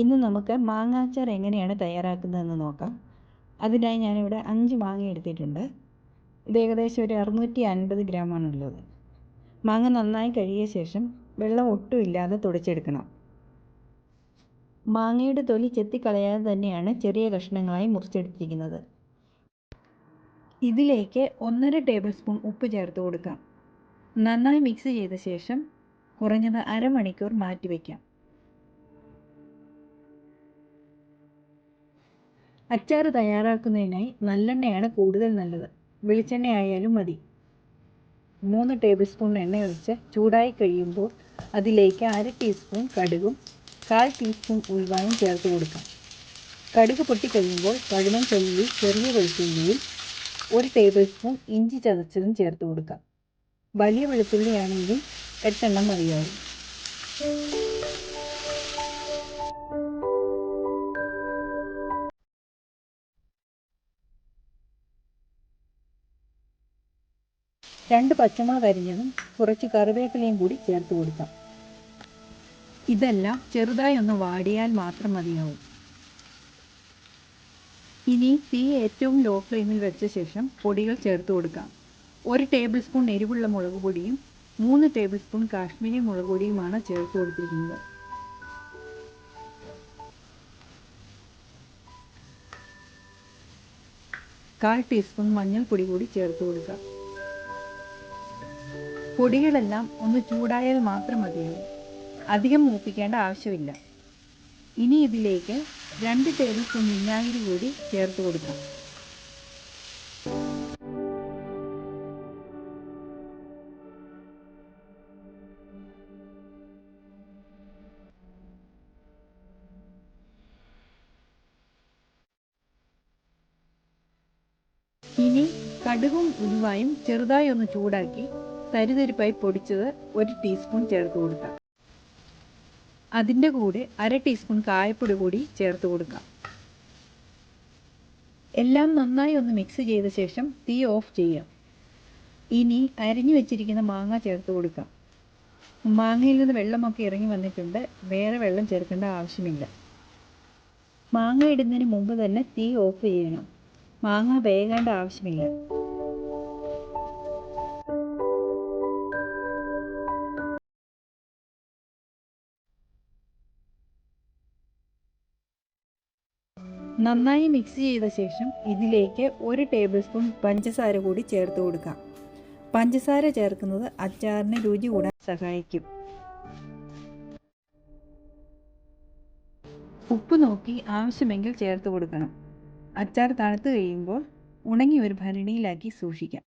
ഇന്ന് നമുക്ക് മാങ്ങാച്ചാർ എങ്ങനെയാണ് തയ്യാറാക്കുന്നതെന്ന് നോക്കാം. അതിനായി ഞാനിവിടെ 5 മാങ്ങ എടുത്തിട്ടുണ്ട്. ഇത് ഏകദേശം ഒരു 650 ഗ്രാമാണുള്ളത്. മാങ്ങ നന്നായി കഴുകിയ ശേഷം വെള്ളം ഒട്ടുമില്ലാതെ തുടച്ചെടുക്കണം. മാങ്ങയുടെ തൊലി ചെത്തിക്കളയാതെ തന്നെയാണ് ചെറിയ കഷ്ണങ്ങളായി മുറിച്ചെടുത്തിരിക്കുന്നത്. ഇതിലേക്ക് 1.5 ടേബിൾ സ്പൂൺ ഉപ്പ് ചേർത്ത് കൊടുക്കാം. നന്നായി മിക്സ് ചെയ്ത ശേഷം കുറഞ്ഞത് അരമണിക്കൂർ മാറ്റിവെക്കാം. അച്ചാർ തയ്യാറാക്കുന്നതിനായി നല്ലെണ്ണയാണ് കൂടുതൽ നല്ലത്. വെളിച്ചെണ്ണ ആയാലും മതി. 3 ടേബിൾ സ്പൂൺ എണ്ണ ഒഴിച്ച് ചൂടായി കഴിയുമ്പോൾ അതിലേക്ക് 1/2 ടീസ്പൂൺ കടുകും 1/4 ടീസ്പൂൺ ഉലുവയും ചേർത്ത് കൊടുക്കാം. കടുക് പൊട്ടിക്കഴിയുമ്പോൾ പഴുവൻ ചൊല്ലി ചെറിയ വെളുത്തുള്ളിയും 1 ടേബിൾ സ്പൂൺ ഇഞ്ചി ചതച്ചതും ചേർത്ത് കൊടുക്കാം. വലിയ വെളുത്തുള്ളി ആണെങ്കിൽ 8 എണ്ണം മതിയാകും. രണ്ട് പച്ചമുളക് അരിഞ്ഞതും കുറച്ച് കറിവേപ്പിലയും കൂടി ചേർത്ത് കൊടുക്കാം. ഇതെല്ലാം ചെറുതായി ഒന്ന് വാടിയാൽ മാത്രം മതിയാവും. ഇനി തീ ഏറ്റവും ലോ ഫ്ലെയിമിൽ വെച്ച ശേഷം പൊടികൾ ചേർത്ത് കൊടുക്കാം. 1 ടേബിൾ സ്പൂൺ എരിവുള്ള മുളക് പൊടിയും 3 ടേബിൾ സ്പൂൺ കാശ്മീരി മുളക് പൊടിയുമാണ് ചേർത്ത് കൊടുത്തിരിക്കുന്നത്. കാൽ ടീസ്പൂൺ മഞ്ഞൾപ്പൊടി കൂടി ചേർത്ത് കൊടുക്കാം. പൊടികളെല്ലാം ഒന്ന് ചൂടായാൽ മാത്രം മതിയാവും. അധികം മൂപ്പിക്കേണ്ട ആവശ്യമില്ല. ഇനി ഇതിലേക്ക് 2 ടേബിൾ സ്പൂൺ വിനാഗിരി കൂടി ചേർത്ത് കൊടുക്കാം. ഇനി കടുകും ഉലുവയും ചെറുതായി ഒന്ന് ചൂടാക്കി തരിതരിപ്പായി പൊടിച്ചത് 1 ടീസ്പൂൺ ചേർത്ത് കൊടുക്കാം. അതിൻ്റെ കൂടെ 1/2 ടീസ്പൂൺ കായപ്പൊടി കൂടി ചേർത്ത് കൊടുക്കാം. എല്ലാം നന്നായി ഒന്ന് മിക്സ് ചെയ്ത ശേഷം തീ ഓഫ് ചെയ്യാം. ഇനി അരിഞ്ഞു വെച്ചിരിക്കുന്ന മാങ്ങ ചേർത്ത് കൊടുക്കാം. മാങ്ങയിൽ നിന്ന് വെള്ളമൊക്കെ ഇറങ്ങി വന്നിട്ടുണ്ട്. വേറെ വെള്ളം ചേർക്കേണ്ട ആവശ്യമില്ല. മാങ്ങ ഇടുന്നതിന് മുമ്പ് തന്നെ തീ ഓഫ് ചെയ്യണം. മാങ്ങ വേകേണ്ട ആവശ്യമില്ല. നന്നായി മിക്സ് ചെയ്ത ശേഷം ഇതിലേക്ക് 1 ടേബിൾ സ്പൂൺ പഞ്ചസാര കൂടി ചേർത്ത് കൊടുക്കാം. പഞ്ചസാര ചേർക്കുന്നത് അച്ചാറിന് രുചി കൂടാൻ സഹായിക്കും. ഉപ്പ് നോക്കി ആവശ്യമെങ്കിൽ ചേർത്ത് കൊടുക്കണം. അച്ചാർ തണുത്ത് കഴിയുമ്പോൾ ഉണങ്ങി ഒരു ഭരണിയിലാക്കി സൂക്ഷിക്കാം.